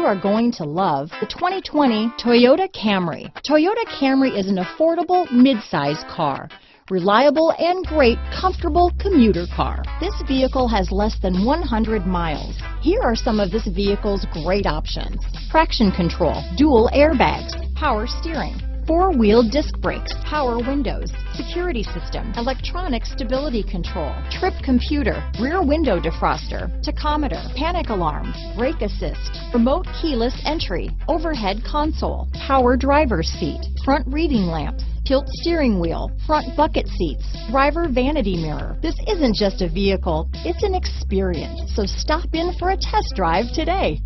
are going to love the 2020 Toyota Camry. Toyota Camry is an affordable mid-size car. Reliable and great comfortable commuter car. This vehicle has less than 100 miles. Here are some of this vehicle's great options: traction control, dual airbags, power steering, four-wheel disc brakes, power windows, security system, electronic stability control, trip computer, rear window defroster, tachometer, panic alarm, brake assist, remote keyless entry, overhead console, power driver's seat, front reading lamps, tilt steering wheel, front bucket seats, driver vanity mirror. This isn't just a vehicle, it's an experience. So stop in for a test drive today.